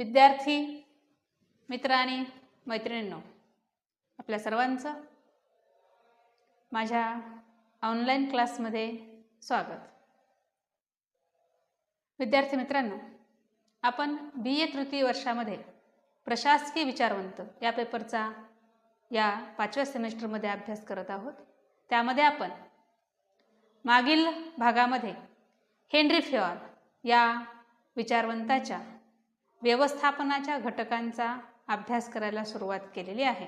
विद्यार्थी मित्र आणि मैत्रिणींनो, आपल्या सर्वांचं माझ्या ऑनलाईन क्लासमध्ये स्वागत. विद्यार्थी मित्रांनो, आपण BA तृतीय वर्षामध्ये प्रशासकीय विचारवंत या पेपरचा या 5व्या सेमेस्टरमध्ये अभ्यास करत आहोत. त्यामध्ये आपण मागील भागामध्ये हेनरी फेयोल या विचारवंताच्या व्यवस्थापनाच्या घटकांचा अभ्यास करायला सुरुवात केलेली आहे.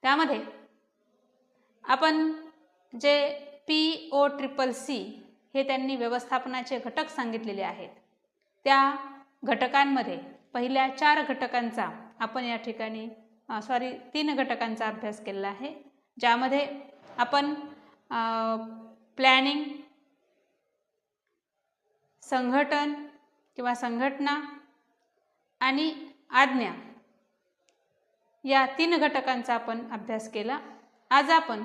त्यामध्ये आपण जे POCCC हे त्यांनी व्यवस्थापनाचे घटक सांगितलेले आहेत, त्या घटकांमध्ये पहिल्या 4 घटकांचा आपण या ठिकाणी 3 घटकांचा अभ्यास केलेला आहे, ज्यामध्ये आपण प्लॅनिंग, संघटन किंवा संघटना आणि आज्ञा या 3 घटकांचा आपण अभ्यास केला. आज आपण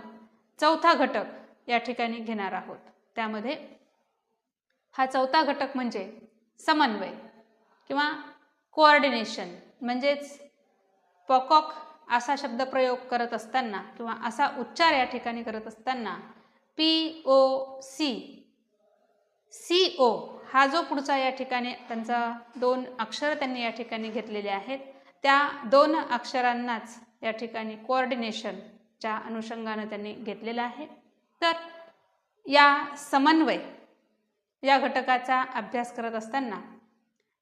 4था घटक या ठिकाणी घेणार आहोत. त्यामध्ये हा 4था घटक म्हणजे समन्वय किंवा कोऑर्डिनेशन, म्हणजेच पॉकॉक असा शब्द प्रयोग करत असताना किंवा असा उच्चार या ठिकाणी करत असताना POCCO हा जो पुढचा या ठिकाणी त्यांचा 2 अक्षर त्यांनी या ठिकाणी घेतलेले आहेत, त्या 2 अक्षरांनाच या ठिकाणी कोऑर्डिनेशनच्या अनुषंगाने त्यांनी घेतलेला आहे. तर या समन्वय या घटकाचा अभ्यास करत असताना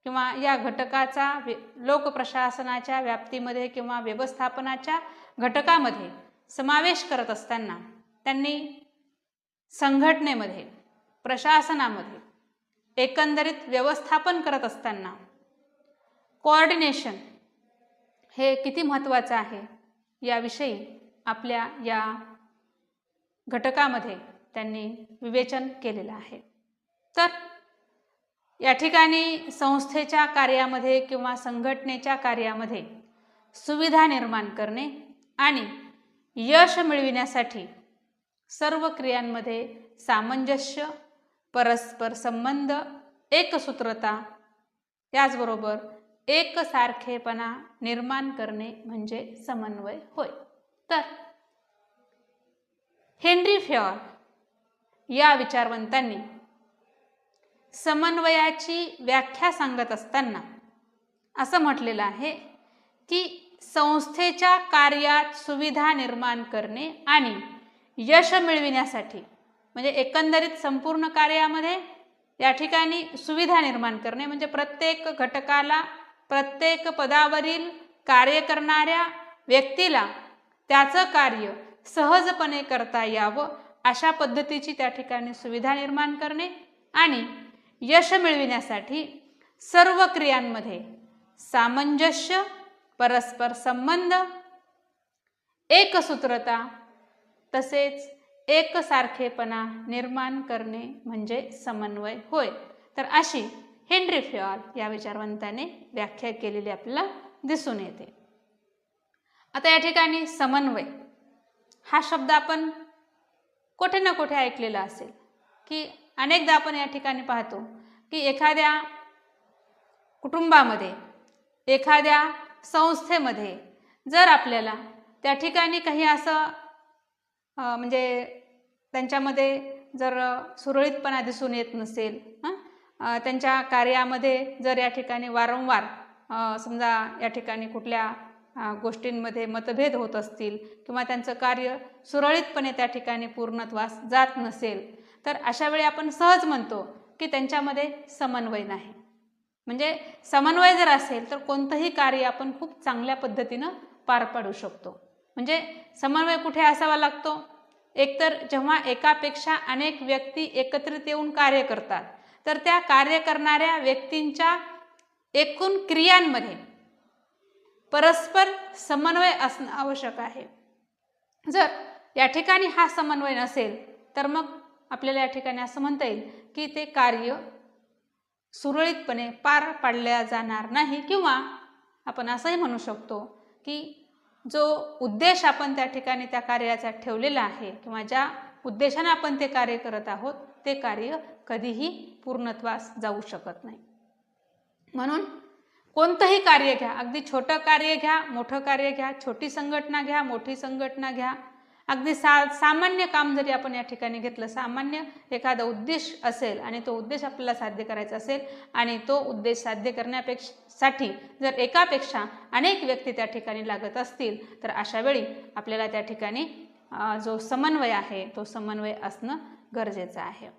किंवा या घटकाचा लोकप्रशासनाच्या व्याप्तीमध्ये किंवा व्यवस्थापनाच्या घटकामध्ये समावेश करत असताना त्यांनी संघटनेमध्ये, प्रशासनामध्ये, एकंदरीत व्यवस्थापन करत असताना कोऑर्डिनेशन हे किती महत्त्वाचं आहे याविषयी आपल्या या घटकामध्ये त्यांनी विवेचन केलेलं आहे. तर या ठिकाणी संस्थेच्या कार्यामध्ये किंवा संघटनेच्या कार्यामध्ये सुविधा निर्माण करणे आणि यश मिळविण्यासाठी सर्व क्रियांमध्ये सामंजस्य, परस्पर संबंध, एकसूत्रता, त्याचबरोबर एकसारखेपणा निर्माण करणे म्हणजे समन्वय होय. तर हेनरी फेयोल या विचारवंतांनी समन्वयाची व्याख्या सांगत असताना असं म्हटलेलं आहे की संस्थेच्या कार्यात सुविधा निर्माण करणे आणि यश मिळविण्यासाठी, म्हणजे एकंदरीत संपूर्ण कार्यामध्ये या ठिकाणी सुविधा निर्माण करणे म्हणजे प्रत्येक घटकाला, प्रत्येक पदावरील कार्य करणाऱ्या व्यक्तीला त्याचं कार्य सहजपणे करता यावं अशा पद्धतीची त्या ठिकाणी सुविधा निर्माण करणे आणि यश मिळविण्यासाठी सर्व क्रियांमध्ये सामंजस्य, परस्पर संबंध, एकसूत्रता तसेच एकसारखेपणा निर्माण करणे म्हणजे समन्वय होय. तर अशी हेनरी फेयोल या विचारवंताने व्याख्या केलेली आपल्याला दिसून येते. आता या ठिकाणी समन्वय हा शब्द आपण कुठे ना कुठे ऐकलेला असेल की अनेकदा आपण या ठिकाणी पाहतो की एखाद्या कुटुंबामध्ये, एखाद्या संस्थेमध्ये जर आपल्याला त्या ठिकाणी काही असं म्हणजे त्यांच्यामध्ये जर सुरळीतपणा दिसून येत नसेल, त्यांच्या कार्यामध्ये जर या ठिकाणी वारंवार समजा या ठिकाणी कुठल्या गोष्टींमध्ये मतभेद होत असतील किंवा त्यांचं कार्य सुरळीतपणे त्या ठिकाणी पूर्णत्वास जात नसेल, तर अशा वेळी आपण सहज म्हणतो की त्यांच्यामध्ये समन्वय नाही. म्हणजे समन्वय जर असेल तर कोणतंही कार्य आपण खूप चांगल्या पद्धतीनं पार पाडू शकतो. म्हणजे समन्वय कुठे असावा लागतो? एकतर जेव्हा एकापेक्षा अनेक व्यक्ती एकत्रित येऊन कार्य करतात, तर त्या कार्य करणाऱ्या व्यक्तींच्या एकूण क्रियांमध्ये परस्पर समन्वय असणं आवश्यक आहे. जर या ठिकाणी हा समन्वय नसेल तर मग आपल्याला या ठिकाणी असं म्हणता येईल की ते कार्य सुरळीतपणे पार पाडले जाणार नाही, किंवा आपण असंही म्हणू शकतो की जो उद्देश आपण त्या ठिकाणी त्या कार्याचा ठेवलेला आहे किंवा ज्या उद्देशाने आपण ते कार्य करत आहोत ते कार्य कधीही पूर्णत्वास जाऊ शकत नाही. म्हणून कोणतंही कार्य घ्या, अगदी छोटं कार्य घ्या, मोठं कार्य घ्या, छोटी संघटना घ्या, मोठी संघटना घ्या, अगदी सामान्य काम जरी आपण या ठिकाणी घेतलं, सामान्य एखादा उद्देश असेल आणि तो उद्देश आपल्याला साध्य करायचा असेल आणि तो उद्देश साध्य करण्यासाठी जर एकापेक्षा अनेक व्यक्ती त्या ठिकाणी लागत असतील, तर अशा वेळी आपल्याला त्या ठिकाणी जो समन्वय आहे तो समन्वय असणं गरजेचं आहे.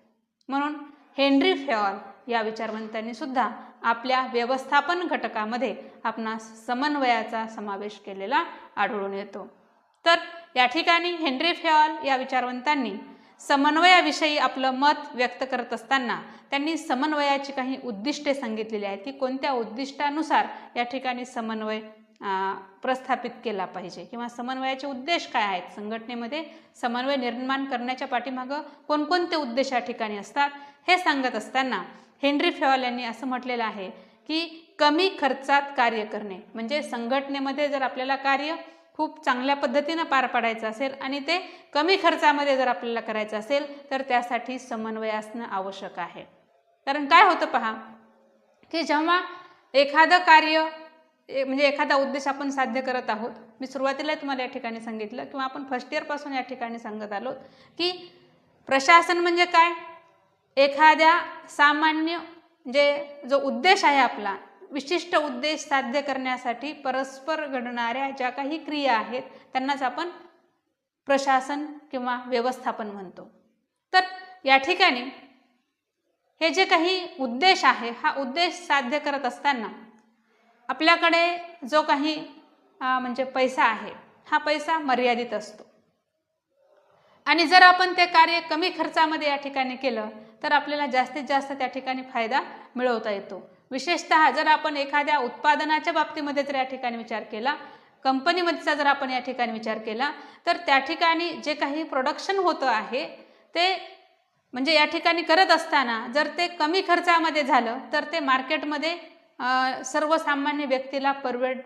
म्हणून हेनरी फेयॉल या विचारवंतांनी सुद्धा आपल्या व्यवस्थापन घटकामध्ये आपणास समन्वयाचा समावेश केलेला आढळून येतो. तर या ठिकाणी हेनरी फेयॉल या विचारवंतांनी समन्वयाविषयी आपलं मत व्यक्त करत असताना त्यांनी समन्वयाची काही उद्दिष्टे सांगितलेली आहेत की कोणत्या उद्दिष्टानुसार या ठिकाणी समन्वय प्रस्थापित केला पाहिजे किंवा समन्वयाचे उद्देश काय आहेत, संघटनेमध्ये समन्वय निर्माण करण्याच्या पाठीमागं कोणकोणते उद्देश या ठिकाणी असतात हे सांगत असताना हेनरी फेयॉल यांनी असं म्हटलेलं आहे की कमी खर्चात कार्य करणे, म्हणजे संघटनेमध्ये जर आपल्याला कार्य खूप चांगल्या पद्धतीनं पार पाडायचं असेल आणि ते कमी खर्चामध्ये जर आपल्याला करायचं असेल तर त्यासाठी समन्वय असणं आवश्यक आहे. कारण काय होतं पहा की जेव्हा एखादं कार्य म्हणजे एखादा उद्देश आपण साध्य करत आहोत, मी सुरुवातीला तुम्हाला या ठिकाणी सांगितलं किंवा आपण फर्स्ट इयरपासून या ठिकाणी सांगत आलो की प्रशासन म्हणजे काय, एखाद्या सामान्य म्हणजे जो उद्देश आहे आपला विशिष्ट उद्देश साध्य करण्यासाठी परस्पर घडणाऱ्या ज्या काही क्रिया आहेत त्यांनाच आपण प्रशासन किंवा व्यवस्थापन म्हणतो. तर या ठिकाणी हे जे काही उद्देश आहे हा उद्देश साध्य करत असताना आपल्याकडे जो काही म्हणजे पैसा आहे हा पैसा मर्यादित असतो आणि जर आपण ते कार्य कमी खर्चामध्ये या ठिकाणी केलं तर आपल्याला जास्तीत जास्त त्या ठिकाणी फायदा मिळवता येतो. विशेषतः जर आपण एखाद्या उत्पादनाच्या बाबतीमध्ये जर या ठिकाणी विचार केला, कंपनीमध्येचा जर आपण या ठिकाणी विचार केला तर त्या ठिकाणी जे काही प्रोडक्शन होतं आहे ते म्हणजे या ठिकाणी करत असताना जर ते कमी खर्चामध्ये झालं तर ते मार्केटमध्ये सर्वसामान्य व्यक्तीला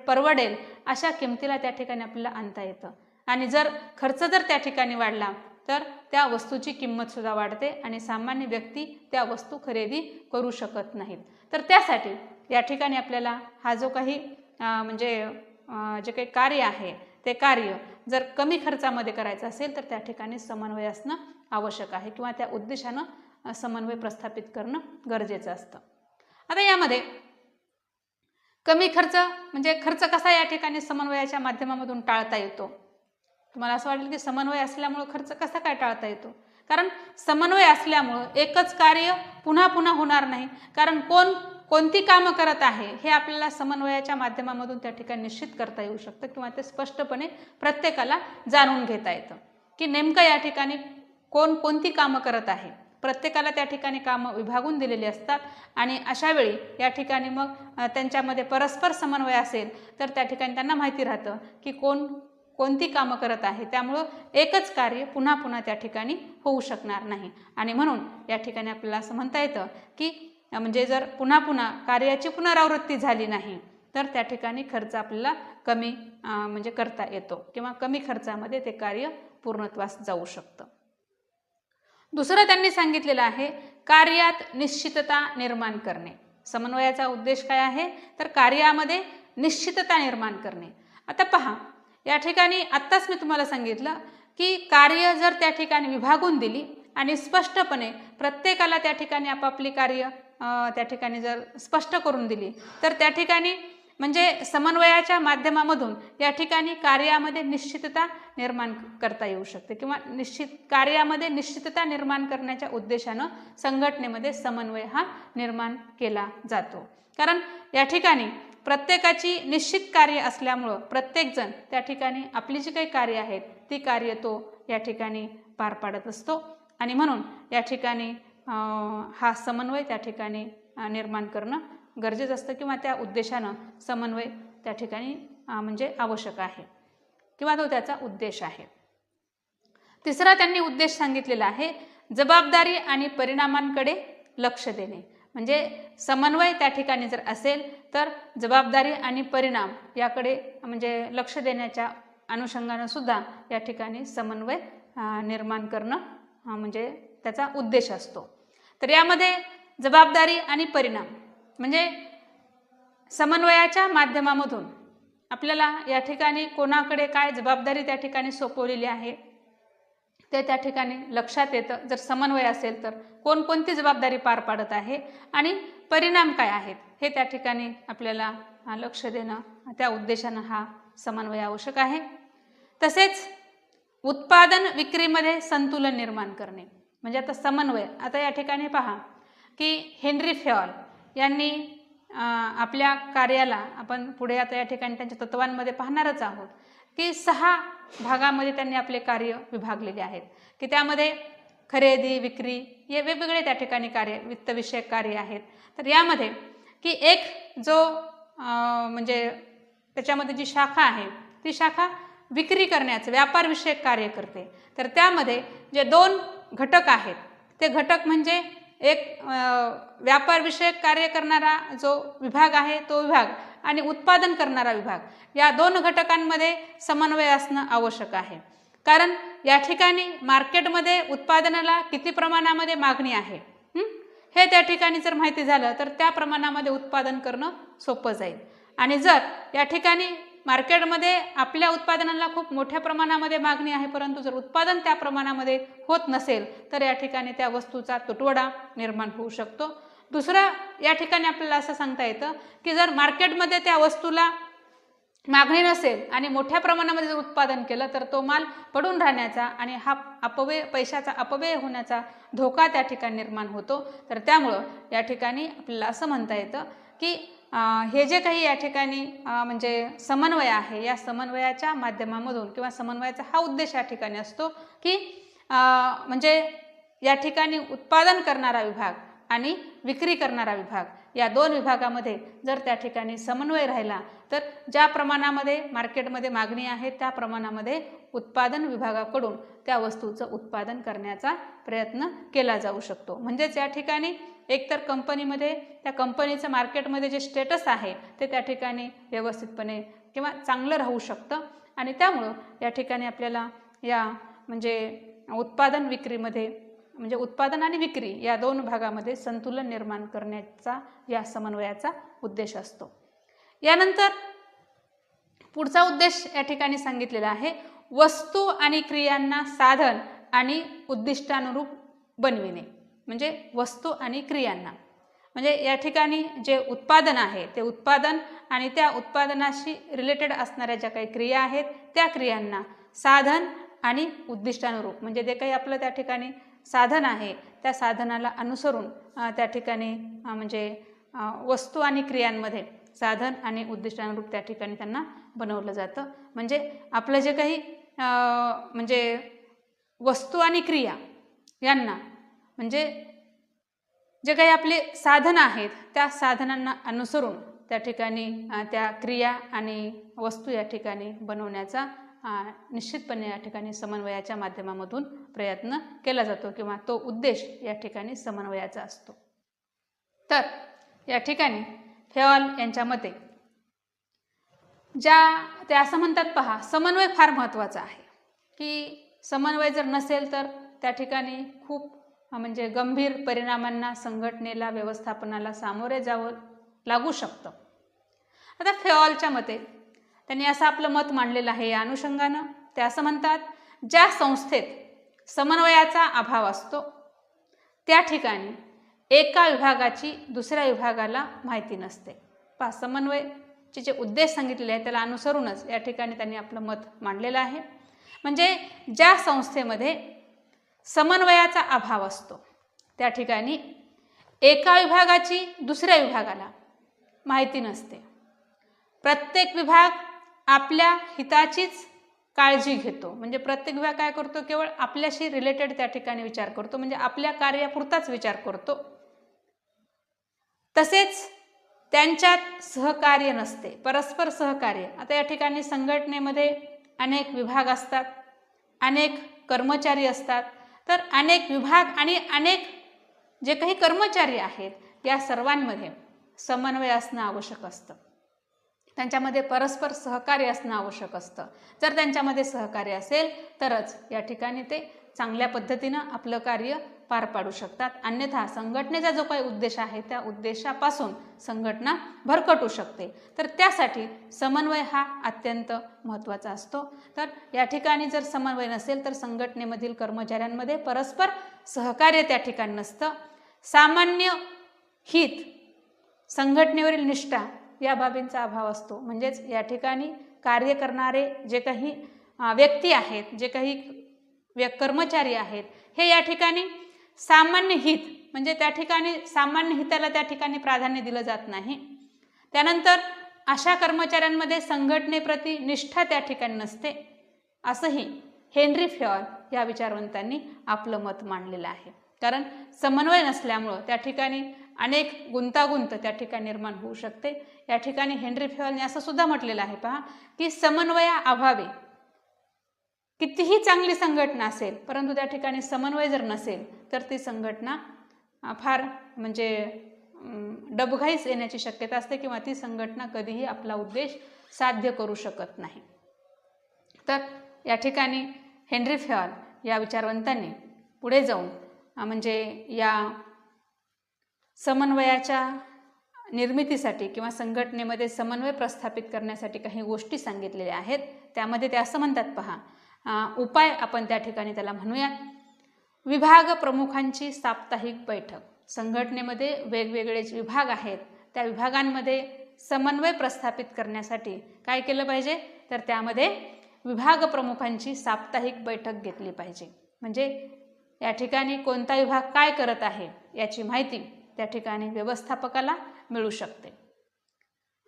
परवडेल अशा किमतीला त्या ठिकाणी आपल्याला आणता येतं आणि जर खर्च जर त्या ठिकाणी वाढला तर त्या वस्तूची किंमत सुद्धा वाढते आणि सामान्य व्यक्ती त्या वस्तू खरेदी करू शकत नाहीत. तर त्यासाठी या ठिकाणी आपल्याला हा जो काही म्हणजे जे काही कार्य आहे ते कार्य जर कमी खर्चामध्ये करायचं असेल तर त्या ठिकाणी समन्वय असणं आवश्यक आहे किंवा त्या उद्देशानं समन्वय प्रस्थापित करणं गरजेचं असतं. आता यामध्ये कमी खर्च म्हणजे खर्च कसा या ठिकाणी समन्वयाच्या माध्यमामधून टाळता येतो, तुम्हाला असं वाटेल की समन्वय असल्यामुळं खर्च कसा काय टाळता येतो, कारण समन्वय असल्यामुळं एकच कार्य पुन्हा पुन्हा होणार नाही, कारण कोणती कामं करत आहे हे आपल्याला समन्वयाच्या माध्यमामधून त्या ठिकाणी निश्चित करता येऊ शकतं किंवा ते स्पष्टपणे प्रत्येकाला जाणून घेता येतं की नेमकं या ठिकाणी कोणती कामं करत आहे. प्रत्येकाला त्या ठिकाणी कामं विभागून दिलेली असतात आणि अशा वेळी या ठिकाणी मग त्यांच्यामध्ये परस्पर समन्वय असेल तर त्या ठिकाणी त्यांना माहिती राहतं की कोणती कामं करत आहे, त्यामुळं एकच कार्य पुन्हा पुन्हा त्या ठिकाणी होऊ शकणार नाही आणि म्हणून या ठिकाणी आपल्याला असं म्हणता येतं की म्हणजे जर पुन्हा पुन्हा कार्याची पुनरावृत्ती झाली नाही तर त्या ठिकाणी खर्च आपल्याला कमी म्हणजे करता येतो किंवा कमी खर्चामध्ये ते कार्य पूर्णत्वास जाऊ शकतं. दुसरं त्यांनी सांगितलेलं आहे कार्यात निश्चितता निर्माण करणे. समन्वयाचा उद्देश काय आहे तर कार्यामध्ये निश्चितता निर्माण करणे. आता पहा या ठिकाणी आत्ताच मी तुम्हाला सांगितलं की कार्य जर त्या ठिकाणी विभागून दिली आणि स्पष्टपणे प्रत्येकाला त्या ठिकाणी आपापली कार्य त्या ठिकाणी जर स्पष्ट करून दिली तर त्या ठिकाणी म्हणजे समन्वयाच्या माध्यमामधून या ठिकाणी कार्यामध्ये निश्चितता निर्माण करता येऊ शकते किंवा कार्यामध्ये निश्चितता निर्माण करण्याच्या उद्देशानं संघटनेमध्ये समन्वय हा निर्माण केला जातो. कारण या ठिकाणी प्रत्येकाची निश्चित कार्य असल्यामुळं प्रत्येकजण त्या ठिकाणी आपली जी काही कार्य आहेत ती कार्य तो या ठिकाणी पार पाडत असतो आणि म्हणून या ठिकाणी हा समन्वय त्या ठिकाणी निर्माण करणं गरजेचं असतं किंवा त्या उद्देशानं समन्वय त्या ठिकाणी म्हणजे आवश्यक आहे किंवा तो त्याचा उद्देश आहे. तिसरा त्यांनी उद्देश सांगितलेला आहे जबाबदारी आणि परिणामांकडे लक्ष देणे. म्हणजे समन्वय त्या ठिकाणी जर असेल तर जबाबदारी आणि परिणाम याकडे म्हणजे लक्ष देण्याच्या अनुषंगानं सुद्धा या ठिकाणी समन्वय निर्माण करणं म्हणजे त्याचा उद्देश असतो. तर यामध्ये जबाबदारी आणि परिणाम म्हणजे समन्वयाच्या माध्यमामधून आपल्याला या ठिकाणी कोणाकडे काय जबाबदारी त्या ठिकाणी सोपवलेली आहे ते त्या ठिकाणी लक्षात येतं. जर समन्वय असेल तर कोणकोणती जबाबदारी पार पाडत आहे आणि परिणाम काय आहेत हे त्या ठिकाणी आपल्याला लक्ष देणं, त्या उद्देशानं हा समन्वय आवश्यक आहे. तसेच उत्पादन विक्रीमध्ये संतुलन निर्माण करणे म्हणजे आता समन्वय. आता या ठिकाणी पहा की हेनरी फेऑल यांनी आपल्या कार्याला आपण पुढे आता या ठिकाणी त्यांच्या तत्वांमध्ये पाहणारच आहोत की 6 भागामध्ये त्यांनी आपले कार्य विभागलेले आहेत की त्यामध्ये खरेदी विक्री हे वेगवेगळे त्या ठिकाणी कार्य वित्तविषयक कार्य आहेत. तर यामध्ये की एक जो म्हणजे त्याच्यामध्ये जी शाखा आहे ती शाखा विक्री करण्याचे व्यापारविषयक कार्य करते. तर त्यामध्ये जे 2 घटक आहेत ते घटक म्हणजे एक व्यापारविषयक कार्य करणारा जो विभाग आहे तो विभाग आणि उत्पादन करणारा विभाग, या 2 घटकांमध्ये समन्वय असणं आवश्यक आहे. कारण या ठिकाणी मार्केटमध्ये उत्पादनाला किती प्रमाणामध्ये मागणी आहे हे त्या ठिकाणी जर माहिती झालं तर त्या प्रमाणामध्ये उत्पादन करणं सोपं जाईल. आणि जर या ठिकाणी मार्केटमध्ये आपल्या उत्पादनाला खूप मोठ्या प्रमाणामध्ये मागणी आहे परंतु जर उत्पादन त्या प्रमाणामध्ये होत नसेल तर या ठिकाणी त्या वस्तूचा तुटवडा निर्माण होऊ शकतो. दुसरं या ठिकाणी आपल्याला असं सांगता येतं की जर मार्केटमध्ये त्या वस्तूला मागणी नसेल आणि मोठ्या प्रमाणामध्ये जर उत्पादन केलं तर तो माल पडून राहण्याचा आणि हा पैशाचा अपव्यय होण्याचा धोका त्या ठिकाणी निर्माण होतो. तर त्यामुळं या ठिकाणी आपल्याला असं म्हणता येतं की हे जे काही या ठिकाणी म्हणजे समन्वय आहे या समन्वयाच्या माध्यमामधून किंवा समन्वयाचा हा उद्देश या ठिकाणी असतो की म्हणजे या ठिकाणी उत्पादन करणारा विभाग आणि विक्री करणारा विभाग या 2 विभागामध्ये जर त्या ठिकाणी समन्वय राहिला तर ज्या प्रमाणामध्ये मार्केटमध्ये मागणी आहे त्या प्रमाणामध्ये उत्पादन विभागाकडून त्या वस्तूचं उत्पादन करण्याचा प्रयत्न केला जाऊ शकतो. म्हणजेच या ठिकाणी एकतर कंपनीमध्ये त्या कंपनीचं मार्केटमध्ये जे स्टेटस आहे ते त्या ठिकाणी व्यवस्थितपणे किंवा चांगलं राहू शकतं आणि त्यामुळं या ठिकाणी आपल्याला या म्हणजे उत्पादन विक्रीमध्ये म्हणजे उत्पादन आणि विक्री या 2 भागामध्ये संतुलन निर्माण करण्याचा या समन्वयाचा उद्देश असतो. यानंतर पुढचा उद्देश या ठिकाणी सांगितलेला आहे वस्तू आणि क्रियांना साधन आणि उद्दिष्टानुरूप बनविणे. म्हणजे वस्तू आणि क्रियांना म्हणजे या ठिकाणी जे उत्पादन आहे ते उत्पादन आणि त्या उत्पादनाशी रिलेटेड असणाऱ्या ज्या काही क्रिया आहेत त्या क्रियांना साधन आणि उद्दिष्टानुरूप म्हणजे जे काही आपलं त्या ठिकाणी साधन आहे त्या साधनाला अनुसरून त्या ठिकाणी म्हणजे वस्तू आणि क्रियांमध्ये साधन आणि उद्दिष्टानुरूप त्या ठिकाणी त्यांना बनवलं जातं. म्हणजे आपलं जे काही म्हणजे वस्तू आणि क्रिया यांना म्हणजे जे काही आपले साधन आहेत त्या साधनांना अनुसरून त्या ठिकाणी त्या क्रिया आणि वस्तू या ठिकाणी बनवण्याचा निश्चितपणे या ठिकाणी समन्वयाच्या माध्यमामधून प्रयत्न केला जातो किंवा तो उद्देश या ठिकाणी समन्वयाचा असतो. तर या ठिकाणी फेऑल यांच्या मते ते असं म्हणतात पहा समन्वय फार महत्त्वाचा आहे की समन्वय जर नसेल तर त्या ठिकाणी खूप म्हणजे गंभीर परिणामांना संघटनेला व्यवस्थापनाला सामोरे जावं लागू शकतं. आता फेऑलच्या मते त्यांनी असं आपलं मत मांडलेलं आहे या अनुषंगानं ते असं म्हणतात ज्या संस्थेत समन्वयाचा अभाव असतो त्या ठिकाणी एका विभागाची दुसऱ्या विभागाला माहिती नसते. पहा समन्वयचे जे उद्देश सांगितलेले आहेत त्याला अनुसरूनच या ठिकाणी त्यांनी आपलं मत मांडलेलं आहे. म्हणजे ज्या संस्थेमध्ये समन्वयाचा अभाव असतो त्या ठिकाणी एका विभागाची दुसऱ्या विभागाला माहिती नसते. प्रत्येक विभाग आपल्या हिताचीच काळजी घेतो. म्हणजे प्रत्येक विभाग काय करतो केवळ आपल्याशी रिलेटेड त्या ठिकाणी विचार करतो म्हणजे आपल्या कार्यापुरताच विचार करतो. तसेच त्यांच्यात सहकार्य नसते परस्पर सहकार्य. आता या ठिकाणी संघटनेमध्ये अनेक विभाग असतात अनेक कर्मचारी असतात तर अनेक विभाग आणि अनेक जे काही कर्मचारी आहेत या सर्वांमध्ये समन्वय असणं आवश्यक असतं. त्यांच्यामध्ये परस्पर सहकार्य असणं आवश्यक असतं. जर त्यांच्यामध्ये सहकार्य असेल तरच या ठिकाणी ते चांगल्या पद्धतीनं आपलं कार्य पार पाडू शकतात. अन्यथा संघटनेचा जो काही उद्देश आहे त्या उद्देशापासून संघटना भरकटू शकते. तर त्यासाठी समन्वय हा अत्यंत महत्त्वाचा असतो. तर या ठिकाणी जर समन्वय नसेल तर संघटनेमधील कर्मचाऱ्यांमध्ये परस्पर सहकार्य त्या ठिकाणी नसतं. सामान्य हित, संघटनेवरील निष्ठा या बाबींचा अभाव असतो. म्हणजेच या ठिकाणी कार्य करणारे जे काही व्यक्ती आहेत, जे काही कर्मचारी आहेत, हे या ठिकाणी सामान्य हित म्हणजे त्या ठिकाणी सामान्य हिताला त्या ठिकाणी प्राधान्य दिलं जात नाही. त्यानंतर अशा कर्मचाऱ्यांमध्ये संघटनेप्रती निष्ठा त्या ठिकाणी नसते, असंही हेनरी फ्योल या विचारवंतांनी आपलं मत मांडलेलं आहे. कारण समन्वय नसल्यामुळं त्या ठिकाणी अनेक गुंतागुंत त्या ठिकाणी निर्माण होऊ शकते. या ठिकाणी हेनरी फ्योलने असं सुद्धा म्हटलेलं आहे पहा की समन्वयाअभावी कितीही चांगली संघटना असेल परंतु त्या ठिकाणी समन्वय जर नसेल तर ती संघटना फार म्हणजे डबघाईस येण्याची शक्यता असते किंवा ती संघटना कधीही आपला उद्देश साध्य करू शकत नाही. तर या ठिकाणी हेनरी फ्योल या विचारवंतांनी पुढे जाऊन म्हणजे या समन्वयाच्या निर्मितीसाठी किंवा संघटनेमध्ये समन्वय प्रस्थापित करण्यासाठी काही गोष्टी सांगितलेल्या आहेत. त्यामध्ये ते असं म्हणतात पहा, उपाय आपण त्या ठिकाणी त्याला म्हणूयात. विभाग प्रमुखांची साप्ताहिक बैठक. संघटनेमध्ये वेगवेगळे जे विभाग आहेत त्या विभागांमध्ये समन्वय प्रस्थापित करण्यासाठी काय केलं पाहिजे तर त्यामध्ये विभाग प्रमुखांची साप्ताहिक बैठक घेतली पाहिजे. म्हणजे या ठिकाणी कोणता विभाग काय करत आहे याची माहिती त्या ठिकाणी व्यवस्थापकाला मिळू शकते.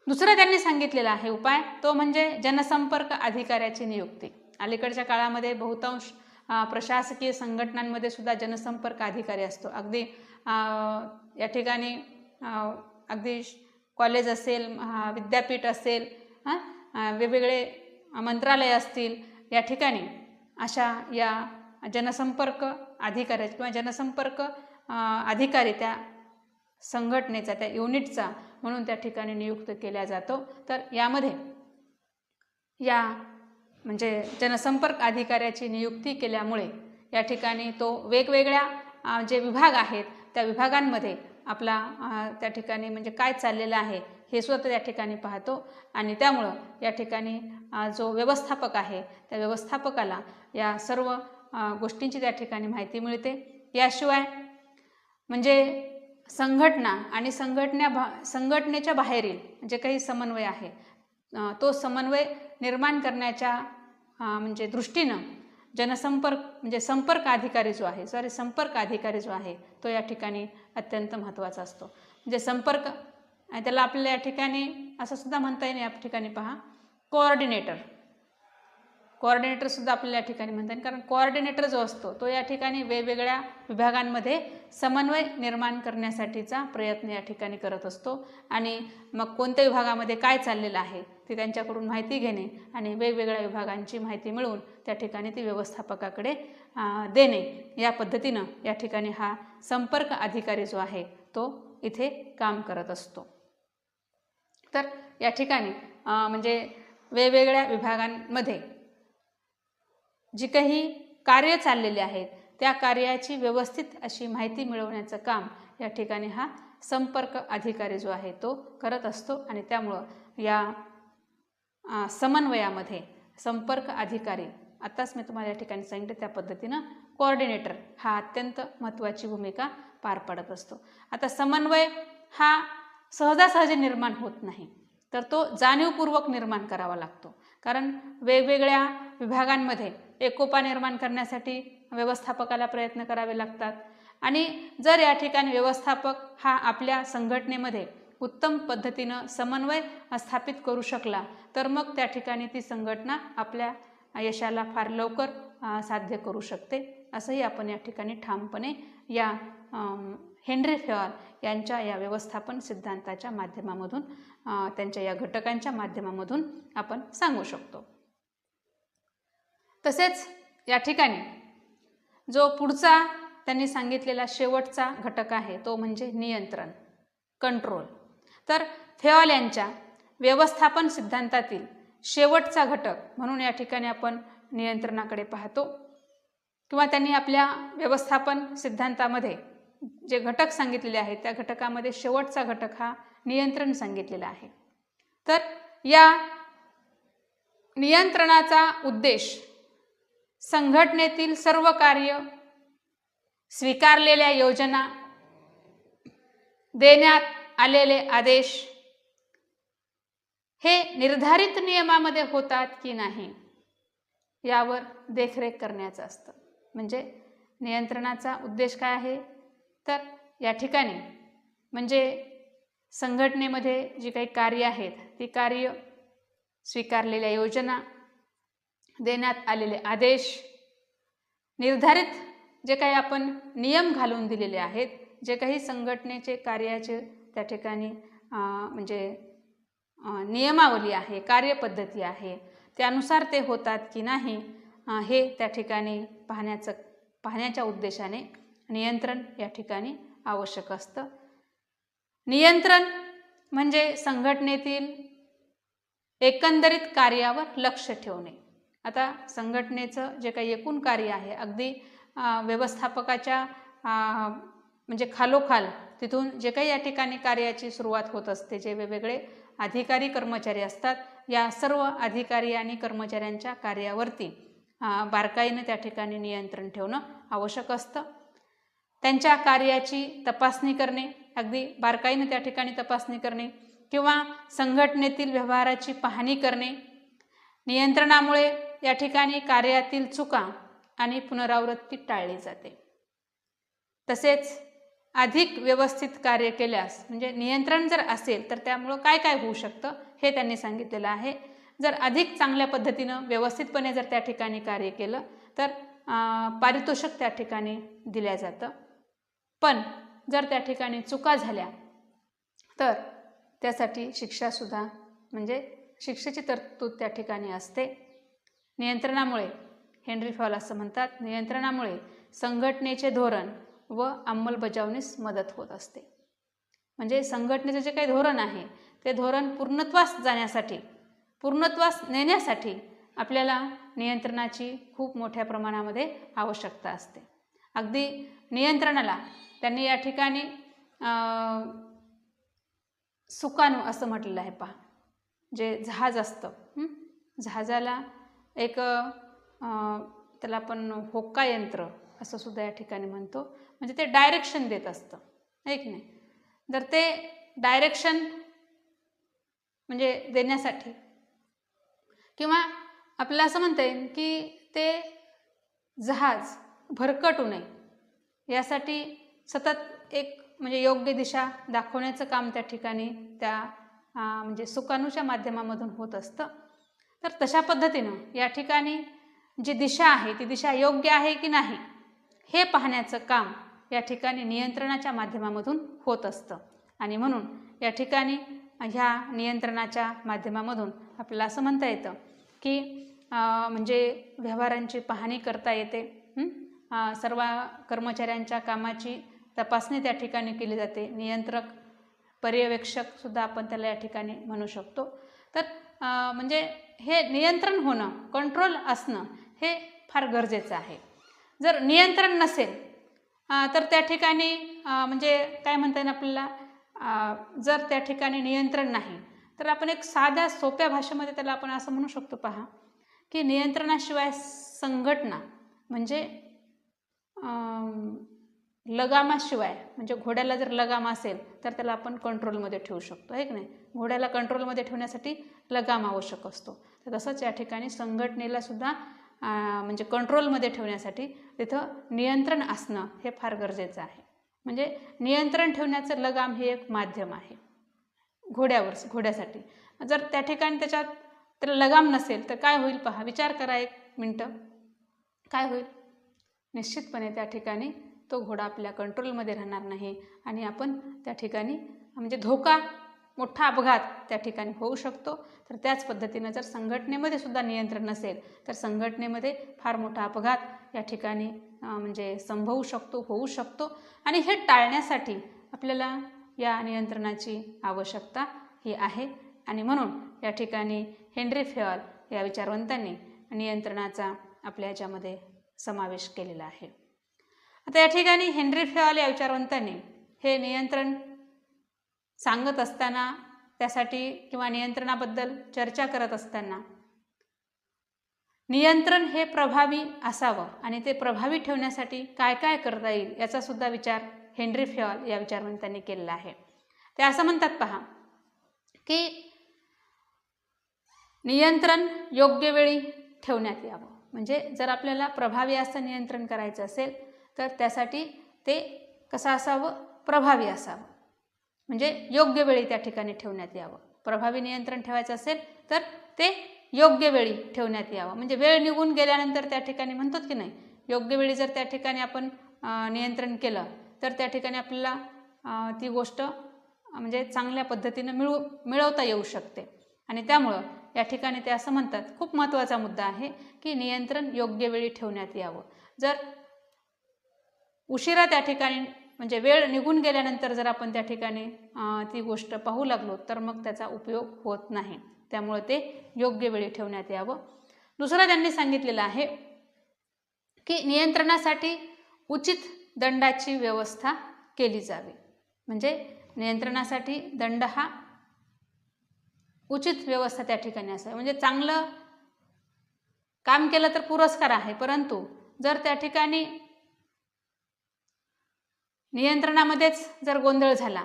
दुसरं त्यांनी सांगितलेला आहे उपाय, तो म्हणजे जनसंपर्क अधिकाऱ्याची नियुक्ती. अलीकडच्या काळामध्ये बहुतांश प्रशासकीय संघटनांमध्ये सुद्धा जनसंपर्क अधिकारी असतो. अगदी या ठिकाणी अगदी कॉलेज असेल, विद्यापीठ असेल, वेगवेगळे मंत्रालय असतील, या ठिकाणी अशा या जनसंपर्क अधिकारी किंवा जनसंपर्क अधिकारी त्या संघटनेचा त्या युनिटचा म्हणून त्या ठिकाणी नियुक्त केला जातो. तर यामध्ये या म्हणजे जनसंपर्क अधिकाऱ्याची नियुक्ती केल्यामुळे या ठिकाणी तो वेगवेगळ्या जे विभाग आहेत त्या विभागांमध्ये आपला त्या ठिकाणी म्हणजे काय चाललेलं आहे हे सुद्धा त्या ठिकाणी पाहतो आणि त्यामुळं या ठिकाणी जो व्यवस्थापक आहे त्या व्यवस्थापकाला या सर्व गोष्टींची त्या ठिकाणी माहिती मिळते. याशिवाय म्हणजे संघटना आणि संघटनेच्या बाहेरील जे काही समन्वय आहे तो समन्वय निर्माण करण्याच्या म्हणजे दृष्टीनं जनसंपर्क म्हणजे संपर्क अधिकारी जो आहे तो या ठिकाणी अत्यंत महत्त्वाचा असतो. म्हणजे संपर्क आणि त्याला आपल्याला या ठिकाणी असं सुद्धा म्हणता येईल, या ठिकाणी पहा कोऑर्डिनेटर सुद्धा आपल्याला या ठिकाणी म्हणता येईल. कारण कोऑर्डिनेटर जो असतो तो या ठिकाणी वेगवेगळ्या विभागांमध्ये समन्वय निर्माण करण्यासाठीचा प्रयत्न या ठिकाणी करत असतो आणि मग कोणत्या विभागामध्ये काय चाललेलं आहे ते त्यांच्याकडून माहिती घेणे आणि वेगवेगळ्या विभागांची माहिती मिळवून त्या ठिकाणी ती व्यवस्थापकाकडे देणे, या पद्धतीनं या ठिकाणी हा संपर्क अधिकारी जो आहे तो इथे काम करत असतो. तर या ठिकाणी म्हणजे वेगवेगळ्या विभागांमध्ये जी काही कार्य चाललेली आहेत त्या कार्याची व्यवस्थित अशी माहिती मिळवण्याचं काम या ठिकाणी हा संपर्क अधिकारी जो आहे तो करत असतो आणि त्यामुळं या समन्वयामध्ये संपर्क अधिकारी, आताच मी तुम्हाला या ठिकाणी सांगितलं त्या पद्धतीनं कोऑर्डिनेटर हा अत्यंत महत्त्वाची भूमिका पार पाडत असतो. आता समन्वय हा सहजासहजी निर्माण होत नाही, तर तो जाणीवपूर्वक निर्माण करावा लागतो. कारण वेगवेगळ्या विभागांमध्ये एकोपा निर्माण करण्यासाठी व्यवस्थापकाला प्रयत्न करावे लागतात आणि जर या ठिकाणी व्यवस्थापक हा आपल्या संघटनेमध्ये उत्तम पद्धतीनं समन्वय स्थापित करू शकला तर मग त्या ठिकाणी ती संघटना आपल्या यशाला फार लवकर साध्य करू शकते, असंही आपण या ठिकाणी ठामपणे या हेनरी फ्योल यांच्या या व्यवस्थापन सिद्धांताच्या माध्यमामधून त्यांच्या या घटकांच्या माध्यमामधून आपण सांगू शकतो. तसेच या ठिकाणी जो पुढचा त्यांनी सांगितलेला शेवटचा घटक आहे तो म्हणजे नियंत्रण, कंट्रोल. तर फ्योल यांच्या व्यवस्थापन सिद्धांतातील शेवटचा घटक म्हणून या ठिकाणी आपण नियंत्रणाकडे पाहतो. किंवा त्यांनी आपल्या व्यवस्थापन सिद्धांतामध्ये जे घटक सांगितलेले आहेत त्या घटकामध्ये शेवटचा घटक हा नियंत्रण सांगितलेला आहे. तर या नियंत्रणाचा उद्देश संघटनेतील सर्व कार्य, स्वीकारलेल्या योजना, देण्यात आलेले आदेश हे निर्धारित नियमामध्ये होतात की नाही यावर देखरेख करण्याचं असतं. म्हणजे नियंत्रणाचा उद्देश काय आहे, तर या ठिकाणी म्हणजे संघटनेमध्ये जी काही कार्य आहेत ती कार्य, स्वीकारलेल्या योजना, देण्यात आलेले आदेश, निर्धारित जे काही आपण नियम घालून दिलेले आहेत, जे काही संघटनेचे कार्याचे त्या ठिकाणी म्हणजे नियमावली आहे, कार्यपद्धती आहे, त्यानुसार ते होतात की नाही हे त्या ठिकाणी पाहण्याच्या उद्देशाने नियंत्रण या ठिकाणी आवश्यक असतं. नियंत्रण म्हणजे संघटनेतील एकंदरीत कार्यावर लक्ष ठेवणे. आता संघटनेचं जे काही एकूण कार्य आहे अगदी व्यवस्थापकाच्या म्हणजे खालोखाल तिथून जे काही या ठिकाणी कार्याची सुरुवात होत असते, जे वेगवेगळे अधिकारी कर्मचारी असतात, या सर्व अधिकारी आणि कर्मचाऱ्यांच्या कार्यावरती बारकाईने त्या ठिकाणी नियंत्रण ठेवणं आवश्यक असतं. त्यांच्या कार्याची तपासणी करणे, अगदी बारकाईने त्या ठिकाणी तपासणी करणे किंवा संघटनेतील व्यवहाराची पाहणी करणे. नियंत्रणामुळे या ठिकाणी कार्यातील चुका आणि पुनरावृत्ती टाळली जाते. तसेच अधिक व्यवस्थित कार्य केल्यास म्हणजे नियंत्रण जर असेल तर त्यामुळं काय काय होऊ शकतं हे त्यांनी सांगितलेलं आहे. जर अधिक चांगल्या पद्धतीनं व्यवस्थितपणे जर त्या ठिकाणी कार्य केलं तर पारितोषिक त्या ठिकाणी दिल्या जातं. पण जर त्या ठिकाणी चुका झाल्या तर त्यासाठी शिक्षासुद्धा म्हणजे शिक्षेची तरतूद त्या ठिकाणी असते. नियंत्रणामुळे हेनरी फॉल असं म्हणतात, नियंत्रणामुळे संघटनेचे धोरण व अंमलबजावणीस मदत होत असते. म्हणजे संघटनेचे जे काही धोरण आहे ते धोरण पूर्णत्वास जाण्यासाठी, पूर्णत्वास नेण्यासाठी आपल्याला नियंत्रणाची खूप मोठ्या प्रमाणामध्ये आवश्यकता असते. अगदी नियंत्रणाला त्यांनी या ठिकाणी सुकाणू असं म्हटलेलं आहे. पहा, जे जहाज असतं, जहाजाला एक त्याला आपण होक्का यंत्र असं सुद्धा या ठिकाणी म्हणतो. म्हणजे ते डायरेक्शन देत असतं, आहे की नाही. जर ते डायरेक्शन म्हणजे देण्यासाठी किंवा आपल्याला असं म्हणता येईल की ते जहाज भरकटू नये यासाठी सतत एक म्हणजे योग्य दिशा दाखवण्याचं काम त्या ठिकाणी त्या म्हणजे सुकाणूच्या माध्यमामधून होत असतं. तर तशा पद्धतीनं या ठिकाणी जी दिशा आहे ती दिशा योग्य आहे की नाही हे पाहण्याचं काम या ठिकाणी नियंत्रणाच्या माध्यमामधून होत असतं. आणि म्हणून या ठिकाणी ह्या नियंत्रणाच्या माध्यमामधून आपल्याला असं म्हणता येतं की म्हणजे व्यवहारांची पाहणी करता येते, सर्व कर्मचाऱ्यांच्या कामाची तपासणी त्या ठिकाणी केली जाते. नियंत्रक, पर्यवेक्षक सुद्धा आपण त्याला या ठिकाणी म्हणू शकतो. तर म्हणजे हे नियंत्रण होणं, कंट्रोल असणं हे फार गरजेचं आहे. जर नियंत्रण नसेल तर त्या ठिकाणी म्हणजे काय म्हणता येईल आपल्याला, जर त्या ठिकाणी नियंत्रण नाही तर आपण एक साध्या सोप्या भाषेमध्ये त्याला आपण असं म्हणू शकतो. पहा की नियंत्रणाशिवाय संघटना म्हणजे लगामाशिवाय, म्हणजे घोड्याला जर लगाम असेल तर त्याला आपण कंट्रोलमध्ये ठेवू शकतो, आहे की नाही. घोड्याला कंट्रोलमध्ये ठेवण्यासाठी लगाम आवश्यक असतो. तर तसंच या ठिकाणी संघटनेला सुद्धा म्हणजे कंट्रोलमध्ये ठेवण्यासाठी तिथं नियंत्रण असणं हे फार गरजेचं आहे. म्हणजे नियंत्रण ठेवण्याचं लगाम हे एक माध्यम आहे घोड्यासाठी. जर त्या ठिकाणी त्याला लगाम नसेल तर काय होईल पहा, विचार करा एक मिनटं, काय होईल. निश्चितपणे त्या ठिकाणी तो घोडा आपल्या कंट्रोलमध्ये राहणार नाही आणि आपण त्या ठिकाणी म्हणजे धोका, मोठा अपघात त्या ठिकाणी होऊ शकतो. तर त्याच पद्धतीनं जर संघटनेमध्ये सुद्धा नियंत्रण नसेल तर संघटनेमध्ये फार मोठा अपघात या ठिकाणी म्हणजे संभवू शकतो, होऊ शकतो. आणि हे टाळण्यासाठी आपल्याला या नियंत्रणाची आवश्यकता ही आहे. आणि म्हणून या ठिकाणी हेनरी फॉल या विचारवंतांनी नियंत्रणाचा आपल्या याच्यामध्ये समावेश केलेला आहे. आता या ठिकाणी हेनरी फेवाल या विचारवंतांनी हे नियंत्रण सांगत असताना, त्यासाठी किंवा नियंत्रणाबद्दल चर्चा करत असताना, नियंत्रण हे प्रभावी असावं आणि ते प्रभावी ठेवण्यासाठी काय काय करता येईल याचा सुद्धा विचार हेनरी फेवाल या विचारवंतांनी केलेला आहे. ते असं म्हणतात पहा की नियंत्रण योग्य वेळी ठेवण्यात यावं. म्हणजे जर आपल्याला प्रभावी असं नियंत्रण करायचं असेल तर त्यासाठी ते कसं असावं, प्रभावी असावं. म्हणजे योग्य वेळी त्या ठिकाणी ठेवण्यात यावं. प्रभावी नियंत्रण ठेवायचं असेल तर ते योग्य वेळी ठेवण्यात यावं. म्हणजे वेळ निघून गेल्यानंतर त्या ठिकाणी म्हणतात की नाही, योग्य वेळी जर त्या ठिकाणी आपण नियंत्रण केलं तर त्या ठिकाणी आपल्याला ती गोष्ट म्हणजे चांगल्या पद्धतीनं मिळवता येऊ शकते. आणि त्यामुळं या ठिकाणी ते असं म्हणतात, खूप महत्त्वाचा मुद्दा आहे की नियंत्रण योग्य वेळी ठेवण्यात यावं. जर उशिरा त्या ठिकाणी म्हणजे वेळ निघून गेल्यानंतर जर आपण त्या ठिकाणी ती गोष्ट पाहू लागलो तर मग त्याचा उपयोग होत नाही. त्यामुळे ते योग्य वेळी ठेवण्यात यावं. दुसरं त्यांनी सांगितलेलं आहे की नियंत्रणासाठी उचित दंडाची व्यवस्था केली जावी. म्हणजे नियंत्रणासाठी दंड हा उचित व्यवस्था त्या ठिकाणी असावी. म्हणजे चांगलं काम केलं तर पुरस्कार आहे, परंतु जर त्या ठिकाणी नियंत्रणामध्येच जर गोंधळ झाला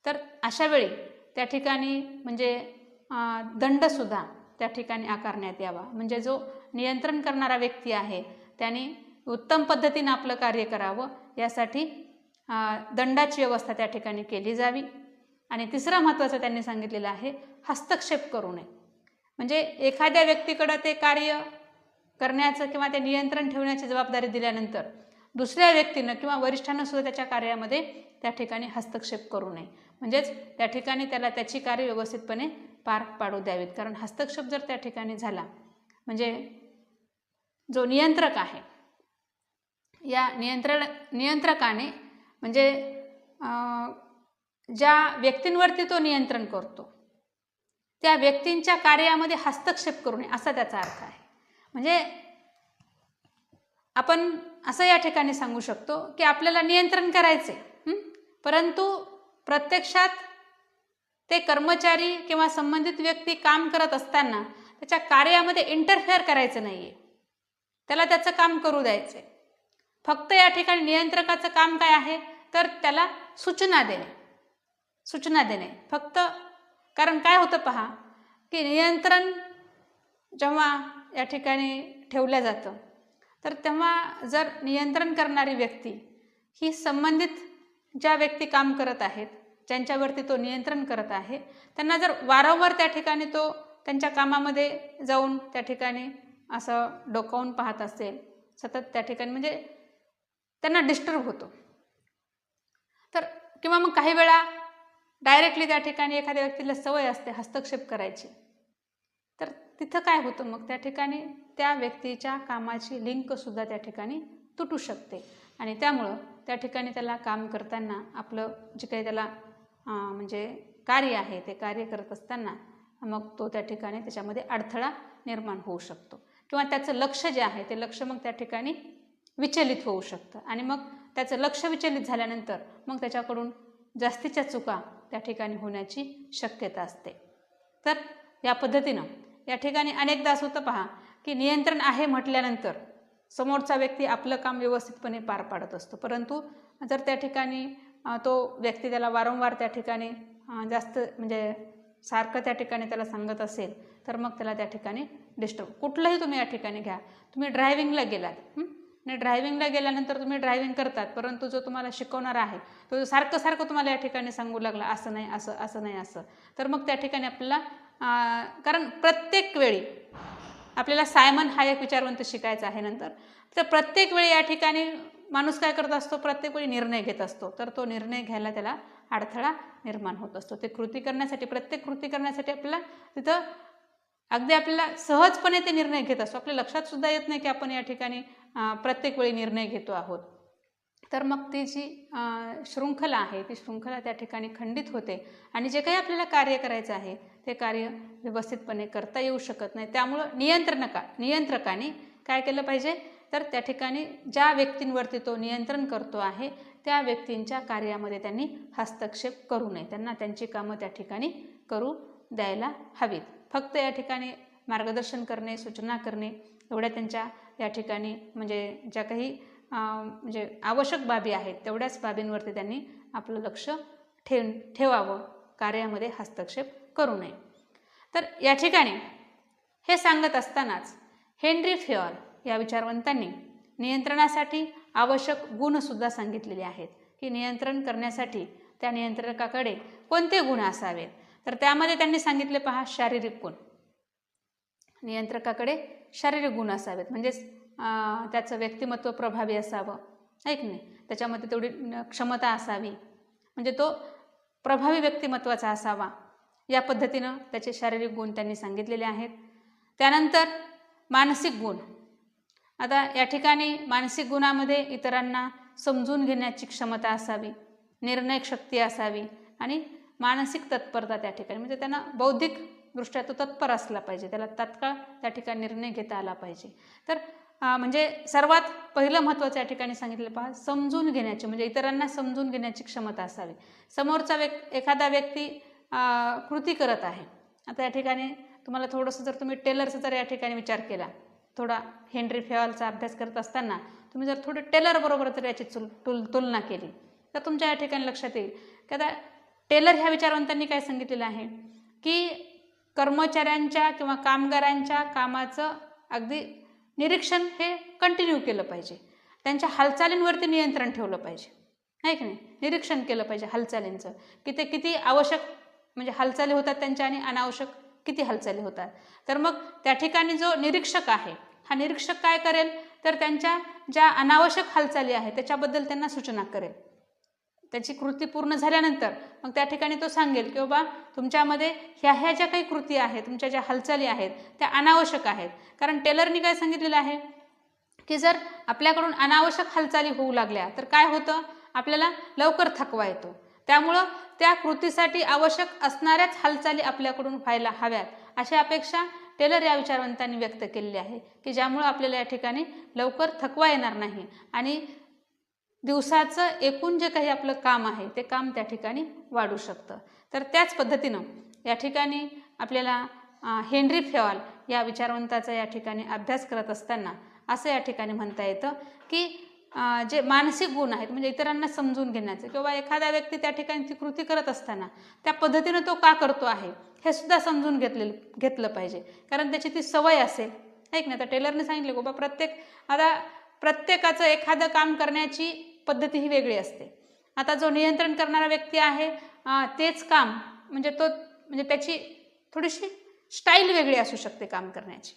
तर अशा वेळी त्या ठिकाणी म्हणजे दंडसुद्धा त्या ठिकाणी आकारण्यात यावा. म्हणजे जो नियंत्रण करणारा व्यक्ती आहे त्याने उत्तम पद्धतीने आपलं कार्य करावं यासाठी दंडाची व्यवस्था त्या ठिकाणी केली जावी. आणि तिसरं महत्त्वाचं त्यांनी सांगितलेलं आहे, हस्तक्षेप करू नये. म्हणजे एखाद्या व्यक्तीकडं ते कार्य करण्याचं किंवा ते नियंत्रण ठेवण्याची जबाबदारी दिल्यानंतर दुसऱ्या व्यक्तीनं किंवा वरिष्ठांना सुद्धा त्याच्या कार्यामध्ये त्या ठिकाणी हस्तक्षेप करू नये. म्हणजेच त्या ठिकाणी त्याला त्याची कार्य व्यवस्थितपणे पार पाडू द्यावीत. कारण हस्तक्षेप जर त्या ठिकाणी झाला म्हणजे जो नियंत्रक आहे या नियंत्रकाने म्हणजे ज्या व्यक्तींवरती तो नियंत्रण करतो त्या व्यक्तींच्या कार्यामध्ये हस्तक्षेप करू नये असा त्याचा अर्थ आहे. म्हणजे आपण असं या ठिकाणी सांगू शकतो की आपल्याला नियंत्रण करायचे, परंतु प्रत्यक्षात ते कर्मचारी किंवा संबंधित व्यक्ती काम करत असताना त्याच्या कार्यामध्ये इंटरफेअर करायचं नाही आहे, त्याला त्याचं काम करू द्यायचं आहे. फक्त या ठिकाणी नियंत्रकाचं काम काय आहे तर त्याला सूचना देणे फक्त. कारण काय होतं पहा की नियंत्रण जेव्हा या ठिकाणी ठेवलं जातं तर तेव्हा जर नियंत्रण करणारी व्यक्ती ही संबंधित ज्या व्यक्ती काम करत आहेत, ज्यांच्यावरती तो नियंत्रण करत आहे, त्यांना जर वारंवार त्या ठिकाणी तो त्यांच्या कामामध्ये जाऊन त्या ठिकाणी असं डोकावून पाहत असेल, सतत त्या ठिकाणी म्हणजे त्यांना डिस्टर्ब होतो. तर किंवा मग काही वेळा डायरेक्टली त्या ठिकाणी एखाद्या व्यक्तीला सवय असते हस्तक्षेप करायची, तर तिथं काय होतं मग त्या ठिकाणी त्या व्यक्तीच्या कामाची लिंकसुद्धा त्या ठिकाणी तुटू शकते. आणि त्यामुळं त्या ठिकाणी त्याला काम करताना आपलं जे काही त्याला म्हणजे कार्य आहे ते कार्य करत असताना मग तो त्या ठिकाणी त्याच्यामध्ये अडथळा निर्माण होऊ शकतो किंवा त्याचं लक्ष जे आहे ते लक्ष मग त्या ठिकाणी विचलित होऊ शकतं. आणि मग त्याचं लक्ष विचलित झाल्यानंतर मग त्याच्याकडून जास्तीच्या चुका त्या ठिकाणी होण्याची शक्यता असते. तर या पद्धतीनं या ठिकाणी अनेकदा असं होतं पहा की नियंत्रण आहे म्हटल्यानंतर समोरचा व्यक्ती आपलं काम व्यवस्थितपणे पार पाडत असतो, परंतु जर त्या ठिकाणी तो व्यक्ती त्याला वारंवार त्या ठिकाणी जास्त म्हणजे सारखं त्या ठिकाणी त्याला सांगत असेल तर मग त्याला त्या ठिकाणी डिस्टर्ब. कुठलंही तुम्ही या ठिकाणी घ्या, तुम्ही ड्रायव्हिंगला गेलात आणि ड्रायव्हिंगला गेल्यानंतर तुम्ही ड्रायव्हिंग करतात, परंतु जो तुम्हाला शिकवणारा आहे तो सारखं तुम्हाला या ठिकाणी सांगू लागला असं नाही असं नाही असं, तर मग त्या ठिकाणी आपल्याला कारण प्रत्येक वेळी आपल्याला सायमन हा एक विचारवंत शिकायचा आहे नंतर. तर प्रत्येक वेळी या ठिकाणी माणूस काय करत असतो, प्रत्येक वेळी निर्णय घेत असतो, तर तो निर्णय घ्यायला त्याला अडथळा निर्माण होत असतो. ते कृती करण्यासाठी प्रत्येक कृती करण्यासाठी आपल्याला तिथं अगदी आपल्याला सहजपणे ते निर्णय घेत असतो, आपल्या लक्षात सुद्धा येत नाही की आपण या ठिकाणी प्रत्येक वेळी निर्णय घेतो आहोत. तर मग ती जी शृंखला आहे ती शृंखला त्या ठिकाणी खंडित होते आणि जे काही आपल्याला कार्य करायचं आहे ते कार्य व्यवस्थितपणे करता येऊ शकत नाही. त्यामुळं नियंत्रकाने काय केलं पाहिजे, तर त्या ठिकाणी ज्या व्यक्तींवरती तो नियंत्रण करतो आहे त्या व्यक्तींच्या कार्यामध्ये त्यांनी हस्तक्षेप करू नये, त्यांना त्यांची कामं त्या ठिकाणी करू द्यायला हवीत. फक्त या ठिकाणी मार्गदर्शन करणे, सूचना करणे एवढ्या त्यांच्या या ठिकाणी म्हणजे ज्या काही म्हणजे आवश्यक बाबी आहेत तेवढ्याच बाबींवरती त्यांनी आपलं लक्ष ठेवावं, कार्यामध्ये हस्तक्षेप करू नये. तर या ठिकाणी हे सांगत असतानाच हेनरी फेयल या विचारवंतांनी नियंत्रणासाठी आवश्यक गुणसुद्धा सांगितलेले आहेत की नियंत्रण करण्यासाठी त्या नियंत्रकाकडे कोणते गुण असावेत. तर त्यामध्ये त्यांनी सांगितले पहा, शारीरिक गुण. नियंत्रकाकडे शारीरिक गुण असावेत म्हणजेच त्याचं व्यक्तिमत्व प्रभावी असावं, आहे की नाही, त्याच्यामध्ये तेवढी क्षमता असावी, म्हणजे तो प्रभावी व्यक्तिमत्वाचा असावा. या पद्धतीनं त्याचे शारीरिक गुण त्यांनी सांगितलेले आहेत. त्यानंतर मानसिक गुण. आता या ठिकाणी मानसिक गुणामध्ये इतरांना समजून घेण्याची क्षमता असावी, निर्णय शक्ती असावी आणि मानसिक तत्परता त्या ठिकाणी म्हणजे त्यांना बौद्धिकदृष्ट्या तो तत्पर असला पाहिजे, त्याला तात्काळ त्या ठिकाणी निर्णय घेता आला पाहिजे. तर म्हणजे सर्वात पहिलं महत्त्वाचं या ठिकाणी सांगितलं पहा, समजून घेण्याची म्हणजे इतरांना समजून घेण्याची क्षमता असावी. समोरचा एखादा व्यक्ती कृती करत आहे. आता या ठिकाणी तुम्हाला थोडंसं जर तुम्ही टेलरचा जर या ठिकाणी विचार केला, थोडा हेनरी फेयलचा अभ्यास करत असताना तुम्ही जर थोडं टेलर बरोबर जर याची तुलना केली तर तुमच्या या ठिकाणी लक्षात येईल की आता टेलर ह्या विचारवंतांनी काय सांगितलेलं आहे की कर्मचाऱ्यांच्या किंवा कामगारांच्या कामाचं अगदी निरीक्षण हे कंटिन्यू केलं पाहिजे, त्यांच्या हालचालींवरती नियंत्रण ठेवलं पाहिजे, आहे की नाही, निरीक्षण केलं पाहिजे हालचालींचं की ते किती आवश्यक म्हणजे हालचाली होतात त्यांच्या आणि अनावश्यक किती हालचाली होतात. तर मग त्या ठिकाणी जो निरीक्षक आहे हा निरीक्षक काय करेल तर त्यांच्या ज्या अनावश्यक हालचाली आहेत त्याच्याबद्दल त्यांना सूचना करेल. त्याची कृती पूर्ण झाल्यानंतर मग त्या ठिकाणी तो सांगेल की बाबा तुमच्यामध्ये ह्या ज्या काही कृती आहेत, तुमच्या ज्या हालचाली आहेत त्या अनावश्यक आहेत. कारण टेलरनी काय सांगितलेलं आहे की जर आपल्याकडून अनावश्यक हालचाली होऊ लागल्या तर काय होतं, आपल्याला लवकर थकवा येतो. त्यामुळं त्या कृतीसाठी आवश्यक असणाऱ्याच हालचाली आपल्याकडून व्हायला हव्यात अशी अपेक्षा टेलर या विचारवंतांनी व्यक्त केलेली आहे की ज्यामुळं आपल्याला या ठिकाणी लवकर थकवा येणार नाही आणि दिवसाचं एकूण जे काही आपलं काम आहे ते काम त्या ठिकाणी वाढू शकतं. तर त्याच पद्धतीनं या ठिकाणी आपल्याला हेनरी फेयल या विचारवंताचा या ठिकाणी अभ्यास करत असताना असं या ठिकाणी म्हणता येतं की जे मानसिक गुण आहेत म्हणजे इतरांना समजून घेण्याचं किंवा एखादा व्यक्ती त्या ठिकाणी ती कृती करत असताना त्या पद्धतीनं तो का करतो आहे हे सुद्धा समजून घेतलं पाहिजे, कारण त्याची ती सवय असेल, ऐक ना. तर टेलरने सांगितलं बाबा प्रत्येकाचं एखादं काम करण्याची पद्धती ही वेगळी असते. आता जो नियंत्रण करणारा व्यक्ती आहे तेच काम म्हणजे त्याची थोडीशी स्टाईल वेगळी असू शकते काम करण्याची,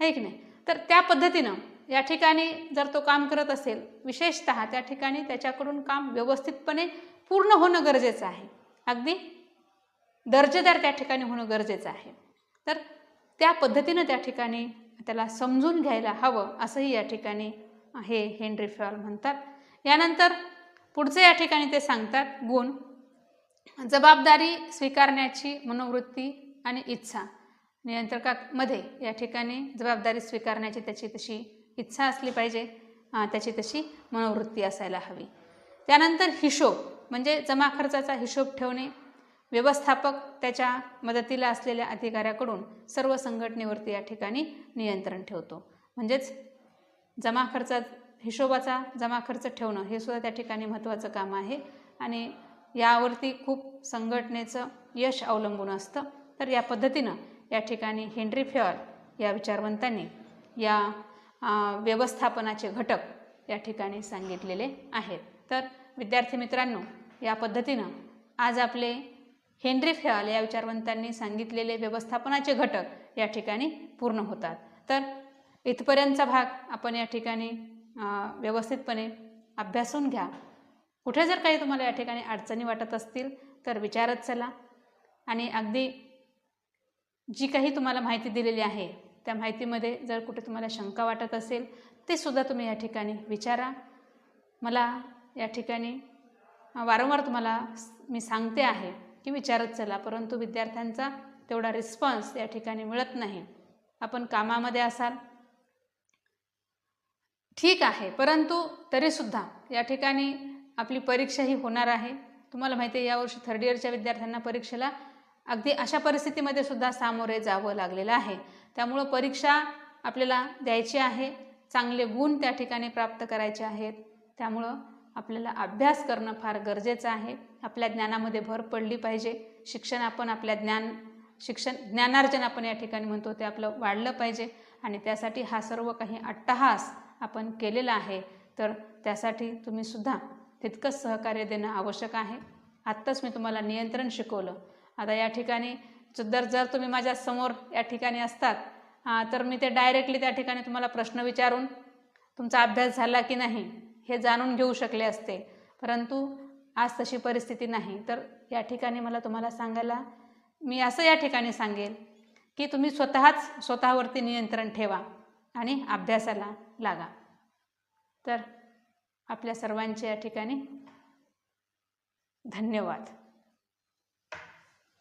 आहे की नाही. तर त्या पद्धतीनं या ठिकाणी जर तो काम करत असेल विशेषतः त्या ठिकाणी त्याच्याकडून काम व्यवस्थितपणे पूर्ण होणं गरजेचं आहे, अगदी दर्जेदार त्या ठिकाणी होणं गरजेचं आहे. तर त्या पद्धतीनं त्या ठिकाणी त्याला समजून घ्यायला हवं असंही या ठिकाणी हे हेनरी फेयल म्हणतात. यानंतर पुढचे या ठिकाणी ते सांगतात गुण, जबाबदारी स्वीकारण्याची मनोवृत्ती आणि इच्छा. नियंत्रकामध्ये या ठिकाणी जबाबदारी स्वीकारण्याची त्याची तशी इच्छा असली पाहिजे, त्याची तशी मनोवृत्ती असायला हवी. त्यानंतर हिशोब म्हणजे जमा खर्चाचा हिशोब ठेवणे. व्यवस्थापक त्याच्या मदतीला असलेल्या अधिकाऱ्याकडून सर्व संघटनेवरती या ठिकाणी नियंत्रण ठेवतो. म्हणजेच हिशोबाचा जमा खर्च ठेवणं हे सुद्धा त्या ठिकाणी महत्त्वाचं काम आहे आणि यावरती खूप संघटनेचं यश अवलंबून असतं. तर या पद्धतीनं या ठिकाणी हेनरी फेयल या विचारवंतांनी या व्यवस्थापनाचे घटक या ठिकाणी सांगितलेले आहेत. तर विद्यार्थी मित्रांनो, या पद्धतीनं आज आपले हेनरी फेयल या विचारवंतांनी सांगितलेले व्यवस्थापनाचे घटक या ठिकाणी पूर्ण होतात. तर इथपर्यंतचा भाग आपण या ठिकाणी व्यवस्थितपणे अभ्यासून घ्या. कुठे जर काही तुम्हाला या ठिकाणी अडचणी वाटत असतील तर विचारत चला आणि अगदी जी काही तुम्हाला माहिती दिलेली आहे त्या माहितीमध्ये जर कुठे तुम्हाला शंका वाटत असेल ते सुद्धा तुम्ही या ठिकाणी विचारा. मला या ठिकाणी वारंवार तुम्हाला मी सांगते आहे की विचारत चला, परंतु विद्यार्थ्यांचा तेवढा रिस्पॉन्स या ठिकाणी मिळत नाही. आपण कामामध्ये असाल, ठीक आहे, परंतु तरीसुद्धा या ठिकाणी आपली परीक्षा ही होणार आहे. तुम्हाला माहिती आहे यावर्षी थर्ड इयरच्या विद्यार्थ्यांना परीक्षेला अगदी अशा परिस्थितीमध्ये सुद्धा सामोरे जावं लागलेलं आहे. त्यामुळं परीक्षा आपल्याला द्यायची आहे, चांगले गुण त्या ठिकाणी प्राप्त करायचे आहेत. त्यामुळं आपल्याला अभ्यास करणं फार गरजेचं आहे. आपल्या ज्ञानामध्ये भर पडली पाहिजे. शिक्षण आपण आपल्या ज्ञानार्जन आपण या ठिकाणी म्हणतो ते आपलं वाढलं पाहिजे आणि त्यासाठी हा सर्व काही अट्टहास आपण केलेला आहे. तर त्यासाठी तुम्ही सुद्धा तितकंच सहकार्य देणं आवश्यक आहे. आत्ताच मी तुम्हाला नियंत्रण शिकवलं. आता या ठिकाणी जर तुम्ही माझ्या समोर या ठिकाणी असतात तर मी ते डायरेक्टली त्या ठिकाणी तुम्हाला प्रश्न विचारून तुमचा अभ्यास झाला की नाही हे जाणून घेऊ शकले असते, परंतु आज तशी परिस्थिती नाही. तर या ठिकाणी मला तुम्हाला सांगायला मी असं या ठिकाणी सांगेल की तुम्ही स्वतःवरती नियंत्रण ठेवा आणि अभ्यासाला लागा. तर आपल्या सर्वांचे या ठिकाणी धन्यवाद.